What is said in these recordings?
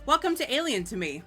Welcome to Alien to Me.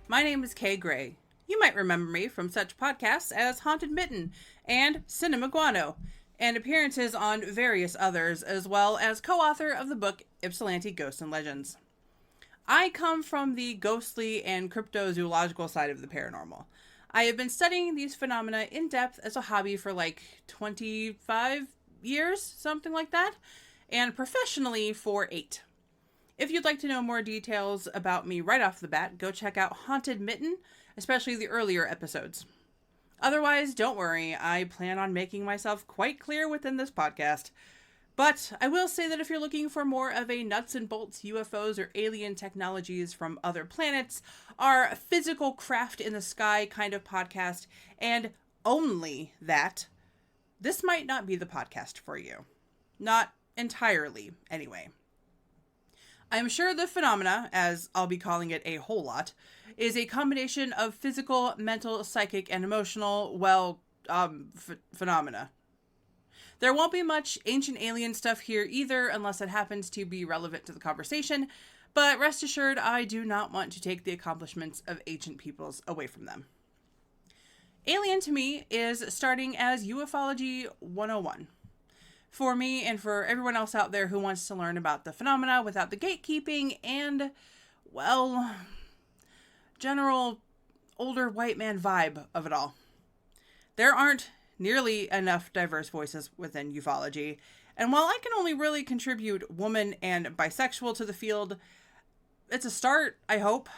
My name is Kay Gray. You might remember me from such podcasts as Haunted Mitten and Cinema Guano, and appearances on various others, as well as co-author of the book Ypsilanti Ghosts and Legends. I come from the ghostly and cryptozoological side of the paranormal. I have been studying these phenomena in depth as a hobby for like 25 years, something like that, and professionally for 8. If you'd like to know more details about me right off the bat, go check out Haunted Mitten, especially the earlier episodes. Otherwise, don't worry, I plan on making myself quite clear within this podcast. But I will say that if you're looking for more of a nuts and bolts UFOs or alien technologies from other planets, our physical craft in the sky kind of podcast, and only that, this might not be the podcast for you. Not entirely, anyway. I'm sure the phenomena, as I'll be calling it a whole lot, is a combination of physical, mental, psychic, and emotional, phenomena. There won't be much ancient alien stuff here either, unless it happens to be relevant to the conversation, but rest assured, I do not want to take the accomplishments of ancient peoples away from them. Alien to me is starting as Ufology 101. For me and for everyone else out there who wants to learn about the phenomena without the gatekeeping and, well, general older white man vibe of it all. There aren't nearly enough diverse voices within ufology, and while I can only really contribute woman and bisexual to the field, it's a start, I hope.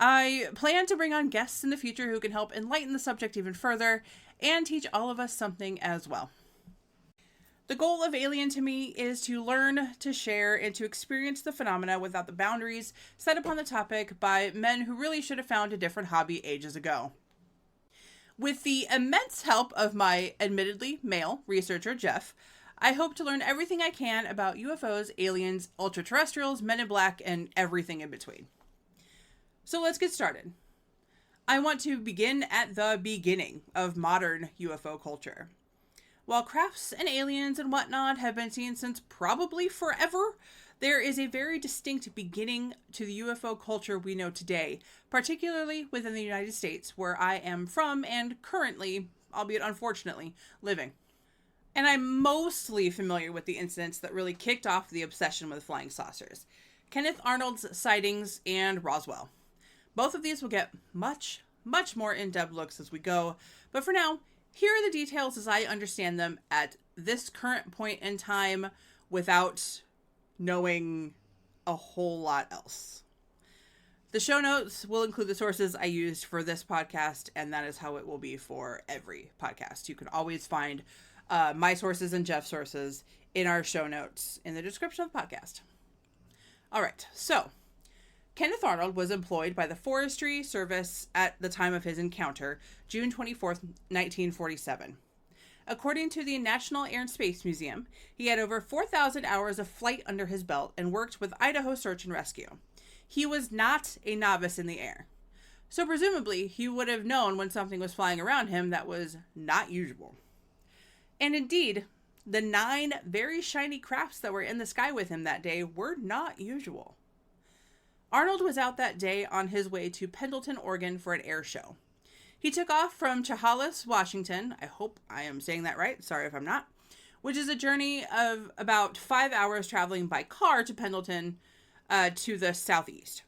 I plan to bring on guests in the future who can help enlighten the subject even further and teach all of us something as well. The goal of Alien to Me is to learn, to share, and to experience the phenomena without the boundaries set upon the topic by men who really should have found a different hobby ages ago. With the immense help of my admittedly male researcher, Jeff, I hope to learn everything I can about UFOs, aliens, ultraterrestrials, men in black, and everything in between. So let's get started. I want to begin at the beginning of modern UFO culture. While crafts and aliens and whatnot have been seen since probably forever, there is a very distinct beginning to the UFO culture we know today, particularly within the United States, where I am from and currently, albeit unfortunately, living. And I'm mostly familiar with the incidents that really kicked off the obsession with flying saucers: Kenneth Arnold's sightings and Roswell. Both of these will get much more in-depth looks as we go, but for now, here are the details as I understand them at this current point in time without knowing a whole lot else. The show notes will include the sources I used for this podcast, and that is how it will be for every podcast. You can always find my sources and Jeff's sources in our show notes in the description of the podcast. All right, so Kenneth Arnold was employed by the Forestry Service at the time of his encounter, June 24th, 1947. According to the National Air and Space Museum, he had over 4,000 hours of flight under his belt and worked with Idaho Search and Rescue. He was not a novice in the air, so presumably he would have known when something was flying around him that was not usual. And indeed, the 9 very shiny crafts that were in the sky with him that day were not usual. Arnold was out that day on his way to Pendleton, Oregon for an air show. He took off from Chehalis, Washington, I hope I am saying that right, sorry if I'm not, which is a journey of about 5 hours traveling by car to Pendleton to the southeast.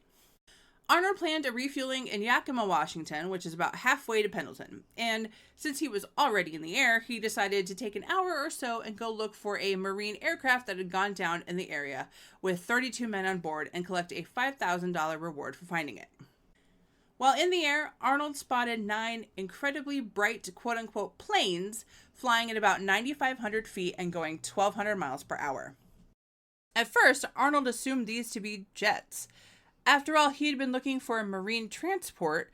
Arnold planned a refueling in Yakima, Washington, which is about halfway to Pendleton, and since he was already in the air, he decided to take an hour or so and go look for a Marine aircraft that had gone down in the area with 32 men on board and collect a $5,000 reward for finding it. While in the air, Arnold spotted 9 incredibly bright quote-unquote planes flying at about 9,500 feet and going 1,200 miles per hour. At first, Arnold assumed these to be jets. After all, he had been looking for a marine transport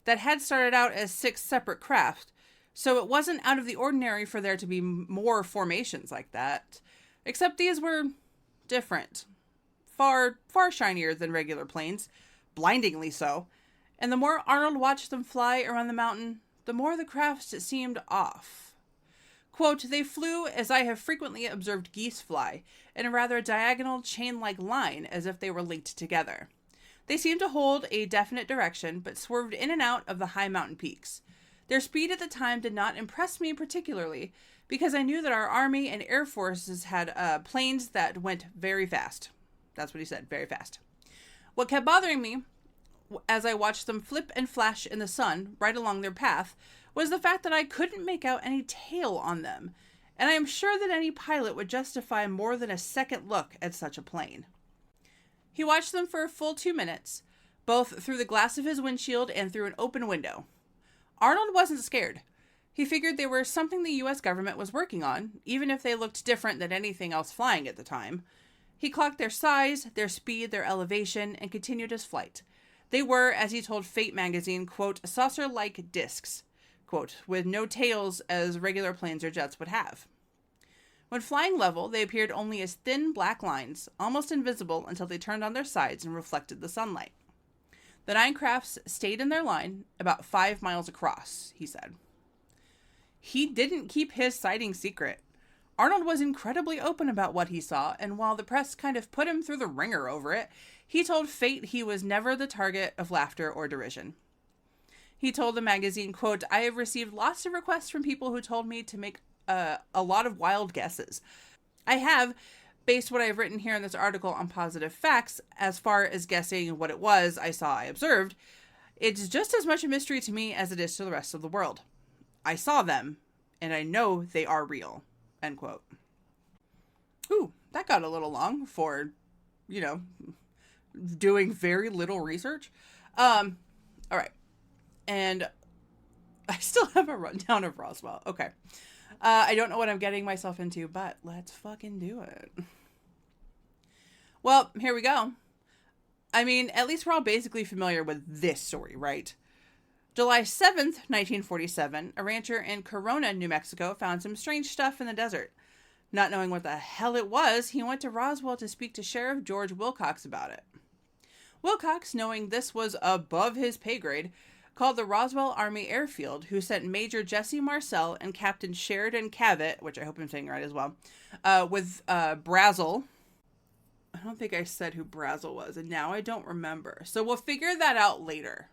that had started out as 6 separate craft, so it wasn't out of the ordinary for there to be more formations like that. Except these were different. Far shinier than regular planes, blindingly so, and the more Arnold watched them fly around the mountain, the more the crafts seemed off. Quote, "They flew as I have frequently observed geese fly, in a rather diagonal chain-like line as if they were linked together. They seemed to hold a definite direction, but swerved in and out of the high mountain peaks. Their speed at the time did not impress me particularly, because I knew that our Army and Air Forces had planes that went very fast. That's what he said, very fast. What kept bothering me, as I watched them flip and flash in the sun right along their path, was the fact that I couldn't make out any tail on them, and I am sure that any pilot would justify more than a second look at such a plane. He watched them for a full 2 minutes, both through the glass of his windshield and through an open window. Arnold wasn't scared. He figured they were something the U.S. government was working on, even if they looked different than anything else flying at the time. He clocked their size, their speed, their elevation, and continued his flight. They were, as he told Fate magazine, quote, saucer-like discs, quote, with no tails as regular planes or jets would have. When flying level, they appeared only as thin black lines, almost invisible until they turned on their sides and reflected the sunlight. The 9 crafts stayed in their line about 5 miles across, he said. He didn't keep his sighting secret. Arnold was incredibly open about what he saw, and while the press kind of put him through the ringer over it, he told Fate he was never the target of laughter or derision. He told the magazine, quote, I have received lots of requests from people who told me to make a lot of wild guesses. I have based what I've written here in this article on positive facts as far as guessing what it was I observed. It's just as much a mystery to me as it is to the rest of the world. I saw them, and I know they are real, end quote. Ooh, that got a little long for, doing very little research. All right. And I still have a rundown of Roswell. Okay. I don't know what I'm getting myself into, but let's fucking do it. Well, here we go. I mean, at least we're all basically familiar with this story, right? July 7th, 1947, a rancher in Corona, New Mexico, found some strange stuff in the desert. Not knowing what the hell it was, he went to Roswell to speak to Sheriff George Wilcox about it. Wilcox, knowing this was above his pay grade, called the Roswell Army Airfield, who sent Major Jesse Marcel and Captain Sheridan Cavett, which I hope I'm saying right as well, with Brazel. I don't think I said who Brazel was, and now I don't remember. So we'll figure that out later.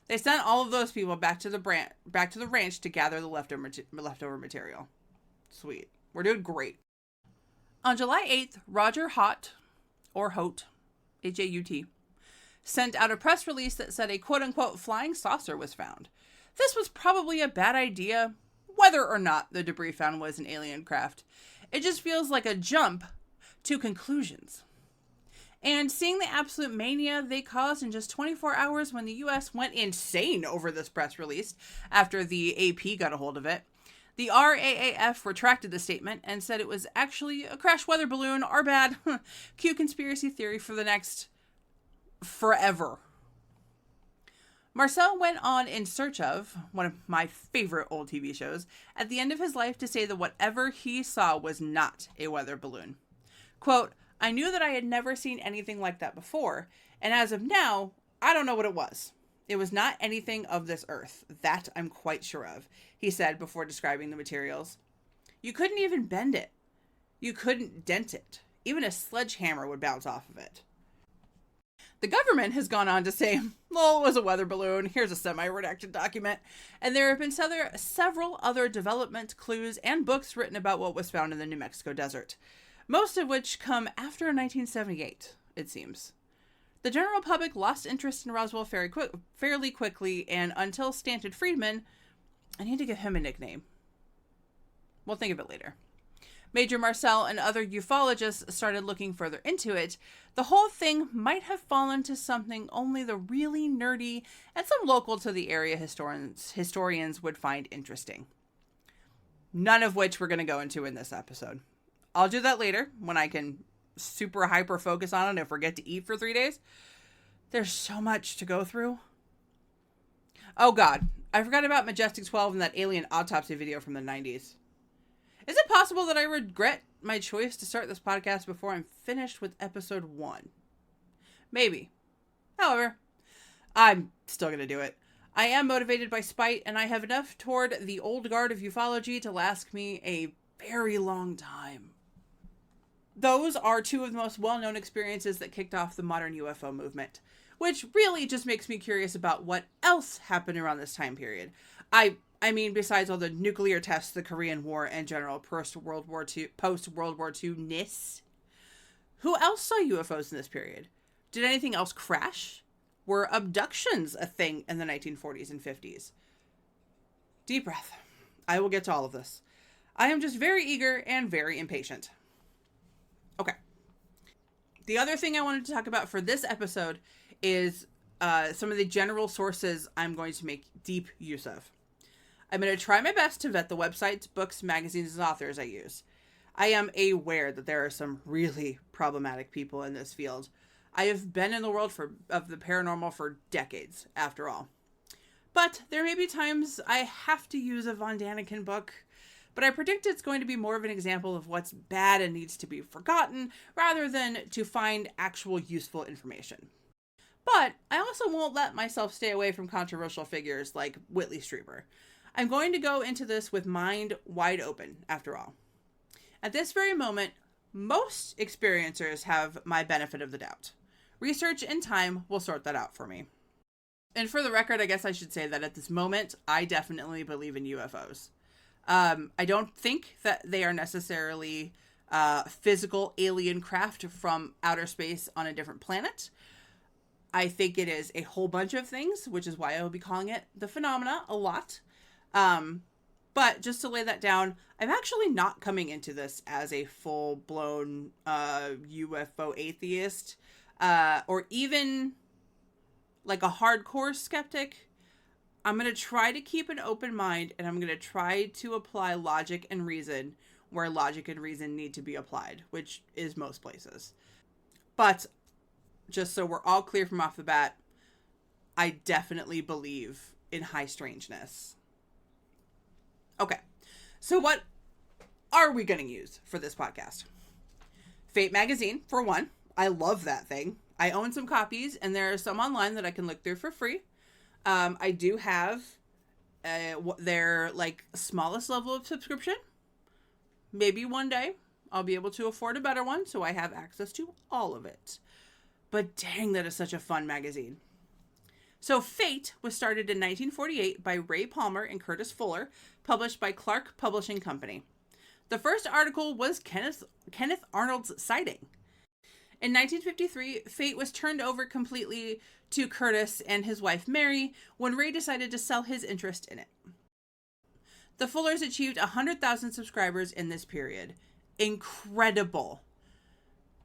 They sent all of those people back to the ranch to gather the leftover material. Sweet. We're doing great. On July 8th, Roger Haut, or Hote, H-A-U-T, sent out a press release that said a quote-unquote flying saucer was found. This was probably a bad idea, whether or not the debris found was an alien craft. It just feels like a jump to conclusions. And seeing the absolute mania they caused in just 24 hours when the U.S. went insane over this press release after the AP got a hold of it, the RAAF retracted the statement and said it was actually a crash weather balloon, our bad. Cue conspiracy theory for the next forever. Marcel went on In Search of, one of my favorite old TV shows, at the end of his life to say that whatever he saw was not a weather balloon. Quote, I knew that I had never seen anything like that before, and as of now, I don't know what it was. It was not anything of this earth. That I'm quite sure of, he said before describing the materials. You couldn't even bend it. You couldn't dent it. Even a sledgehammer would bounce off of it. The government has gone on to say, well, it was a weather balloon. Here's a semi-redacted document. And there have been several other development clues and books written about what was found in the New Mexico desert. Most of which come after 1978, it seems. The general public lost interest in Roswell fairly quickly, and until Stanton Friedman, I need to give him a nickname. We'll think of it later. Major Marcel and other ufologists started looking further into it. The whole thing might have fallen to something only the really nerdy and some local to the area historians would find interesting. None of which we're going to go into in this episode. I'll do that later when I can super hyper focus on it and forget to eat for 3 days. There's so much to go through. Oh God, I forgot about Majestic 12 and that alien autopsy video from the 90s. Is it possible that I regret my choice to start this podcast before I'm finished with episode 1? Maybe. However, I'm still going to do it. I am motivated by spite, and I have enough toward the old guard of ufology to last me a very long time. Those are two of the most well-known experiences that kicked off the modern UFO movement. which really just makes me curious about what else happened around this time period. I mean, besides all the nuclear tests, the Korean War, and general post-World War II-ness, who else saw UFOs in this period? Did anything else crash? Were abductions a thing in the 1940s and 50s? Deep breath. I will get to all of this. I am just very eager and very impatient. Okay. The other thing I wanted to talk about for this episode is some of the general sources I'm going to make deep use of. I'm going to try my best to vet the websites, books, magazines, and authors I use. I am aware that there are some really problematic people in this field. I have been in the world of the paranormal for decades, after all. But there may be times I have to use a Von Daniken book, but I predict it's going to be more of an example of what's bad and needs to be forgotten, rather than to find actual useful information. But I also won't let myself stay away from controversial figures like Whitley Strieber. I'm going to go into this with mind wide open, after all. At this very moment, most experiencers have my benefit of the doubt. Research and time will sort that out for me. And for the record, I guess I should say that at this moment, I definitely believe in UFOs. I don't think that they are necessarily physical alien craft from outer space on a different planet. I think it is a whole bunch of things, which is why I will be calling it the phenomena a lot. But just to lay that down, I'm actually not coming into this as a full-blown UFO atheist, or even like a hardcore skeptic. I'm going to try to keep an open mind, and I'm going to try to apply logic and reason where logic and reason need to be applied, which is most places. But just so we're all clear from off the bat, I definitely believe in high strangeness. Okay, so what are we going to use for this podcast? Fate magazine, for one. I love that thing. I own some copies, and there are some online that I can look through for free. I do have their smallest level of subscription. Maybe one day I'll be able to afford a better one, so I have access to all of it. But dang, that is such a fun magazine. So Fate was started in 1948 by Ray Palmer and Curtis Fuller, published by Clark Publishing Company. The first article was Kenneth Arnold's sighting. In 1953, Fate was turned over completely to Curtis and his wife Mary when Ray decided to sell his interest in it. The Fullers achieved 100,000 subscribers in this period. Incredible.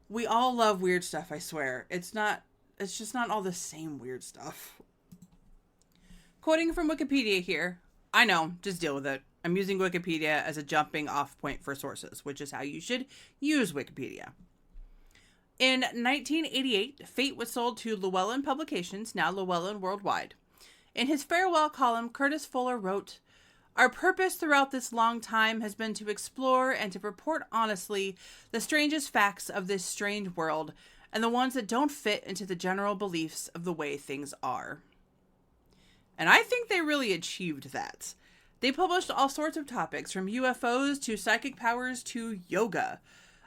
We all love weird stuff, I swear. It's just not all the same weird stuff. Quoting from Wikipedia here. I know, just deal with it. I'm using Wikipedia as a jumping off point for sources, which is how you should use Wikipedia. In 1988, Fate was sold to Llewellyn Publications, now Llewellyn Worldwide. In his farewell column, Curtis Fuller wrote, "Our purpose throughout this long time has been to explore and to report honestly the strangest facts of this strange world and the ones that don't fit into the general beliefs of the way things are." And I think they really achieved that. They published all sorts of topics, from UFOs to psychic powers to yoga.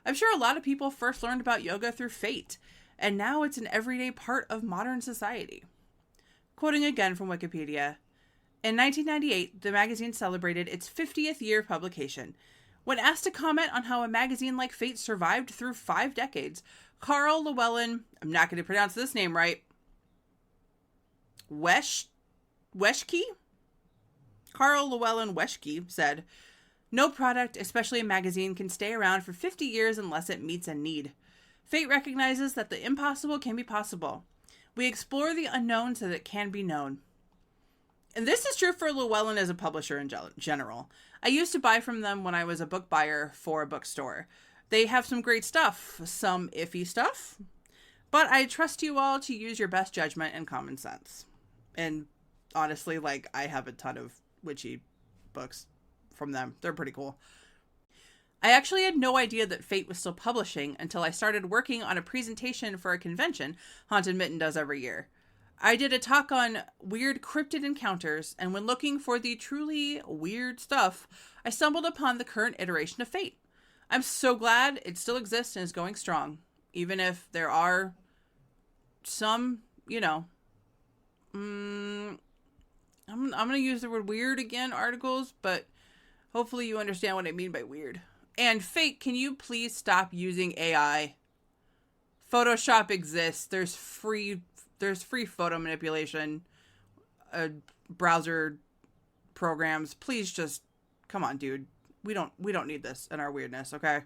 I'm sure a lot of people first learned about yoga through Fate, and now it's an everyday part of modern society. Quoting again from Wikipedia, in 1998, the magazine celebrated its 50th year of publication. When asked to comment on how a magazine like Fate survived through 5 decades, Carl Llewellyn, I'm not going to pronounce this name right, Weschke? Carl Llewellyn Weschke said, "No product, especially a magazine, can stay around for 50 years unless it meets a need. Fate recognizes that the impossible can be possible. We explore the unknown so that it can be known." And this is true for Llewellyn as a publisher in general. I used to buy from them when I was a book buyer for a bookstore. They have some great stuff, some iffy stuff, but I trust you all to use your best judgment and common sense. And honestly, I have a ton of witchy books from them. They're pretty cool. I actually had no idea that Fate was still publishing until I started working on a presentation for a convention Haunted Mitten does every year. I did a talk on weird cryptid encounters, and when looking for the truly weird stuff, I stumbled upon the current iteration of Fate. I'm so glad it still exists and is going strong, even if there are some you know, I'm going to use the word weird again, articles, but hopefully you understand what I mean by weird. And fake, can you please stop using AI? Photoshop exists. There's free photo manipulation, browser programs. Please just come on, dude. We don't need this in our weirdness, okay?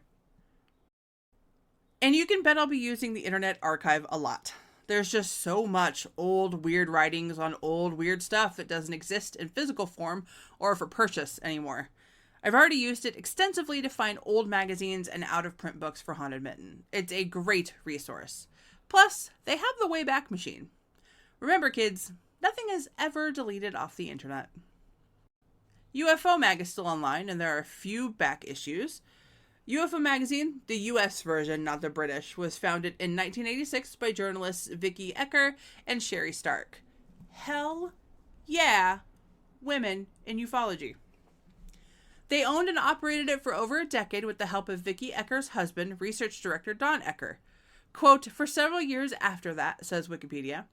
And you can bet I'll be using the Internet Archive a lot. There's just so much old weird writings on old weird stuff that doesn't exist in physical form or for purchase anymore. I've already used it extensively to find old magazines and out-of-print books for Haunted Mitten. It's a great resource. Plus, they have the Wayback Machine. Remember, kids, nothing is ever deleted off the internet. UFO Mag is still online, and there are a few back issues. UFO Magazine, the US version, not the British, was founded in 1986 by journalists Vicky Ecker and Sherry Stark. Hell yeah, women in ufology. They owned and operated it for over a decade with the help of Vicky Ecker's husband, research director Don Ecker. Quote, for several years after that, says Wikipedia,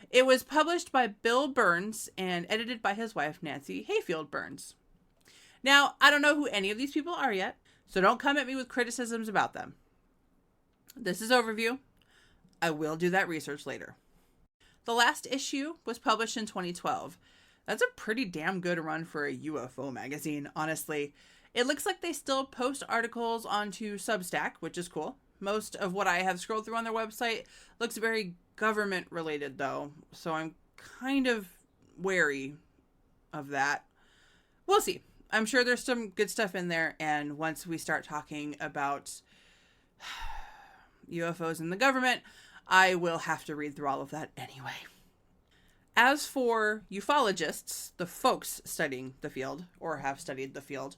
it was published by Bill Burns and edited by his wife, Nancy Hayfield Burns. Now, I don't know who any of these people are yet, so don't come at me with criticisms about them. This is overview. I will do that research later. The last issue was published in 2012. That's a pretty damn good run for a UFO magazine, honestly. It looks like they still post articles onto Substack, which is cool. Most of what I have scrolled through on their website looks very government related, though, so I'm kind of wary of that. We'll see. I'm sure there's some good stuff in there, and once we start talking about UFOs and the government, I will have to read through all of that anyway. As for ufologists, the folks studying the field, or have studied the field,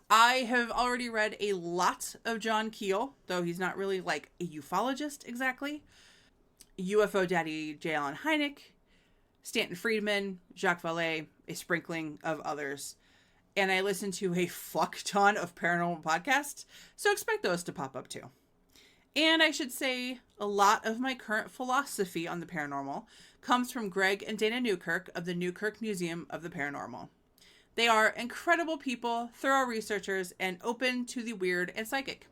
I have already read a lot of John Keel, though he's not really like a ufologist exactly. UFO Daddy J. Allen Hynek, Stanton Friedman, Jacques Vallée, a sprinkling of others. And I listen to a fuck ton of paranormal podcasts, so expect those to pop up too. And I should say, a lot of my current philosophy on the paranormal comes from Greg and Dana Newkirk of the Newkirk Museum of the Paranormal. They are incredible people, thorough researchers, and open to the weird and psychic.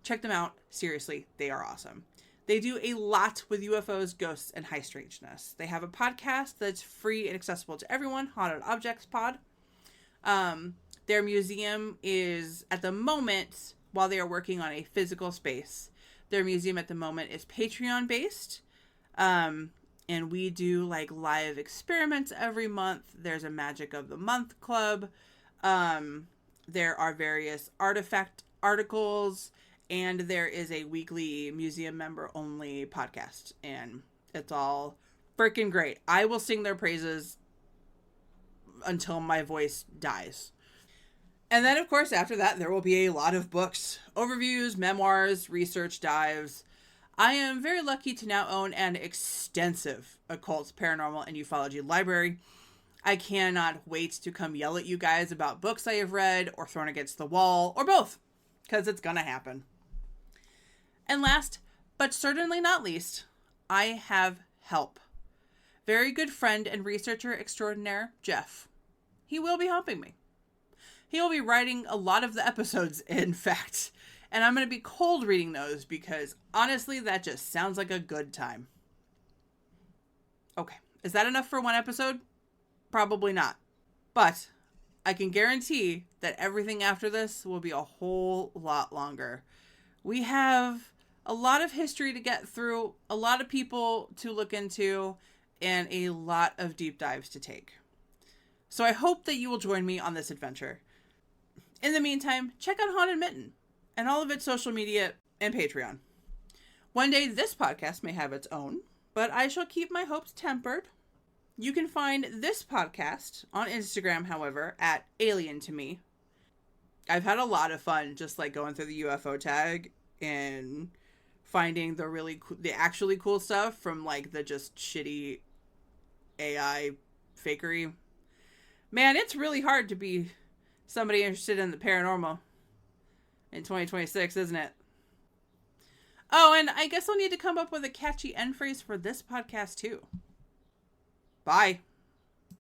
Check them out. Seriously, they are awesome. They do a lot with UFOs, ghosts, and high strangeness. They have a podcast that's free and accessible to everyone, Haunted Objects Pod. Their museum is, at the moment, while they are working on a physical space, their museum at the moment is Patreon based. And we do like live experiments every month. There's a Magic of the Month club. There are various artifact articles, and there is a weekly museum member only podcast, and it's all freaking great. I will sing their praises until my voice dies. And then, of course, after that, there will be a lot of books, overviews, memoirs, research dives. I am very lucky to now own an extensive occult, paranormal, and ufology library. I cannot wait to come yell at you guys about books I have read or thrown against the wall, or both, because it's gonna happen. And last, but certainly not least, I have help. Very good friend and researcher extraordinaire, Jeff. He will be helping me. He will be writing a lot of the episodes, in fact. And I'm going to be cold reading those because, honestly, that just sounds like a good time. Okay, is that enough for one episode? Probably not. But I can guarantee that everything after this will be a whole lot longer. We have a lot of history to get through, a lot of people to look into, and a lot of deep dives to take. So I hope that you will join me on this adventure. In the meantime, check out Haunted Mitten and all of its social media and Patreon. One day this podcast may have its own, but I shall keep my hopes tempered. You can find this podcast on Instagram, however, at Alien to Me. I've had a lot of fun just like going through the UFO tag and finding the actually cool stuff from like the just shitty AI fakery. Man, it's really hard to be somebody interested in the paranormal in 2026, isn't it? Oh, and I guess I'll need to come up with a catchy end phrase for this podcast too. Bye.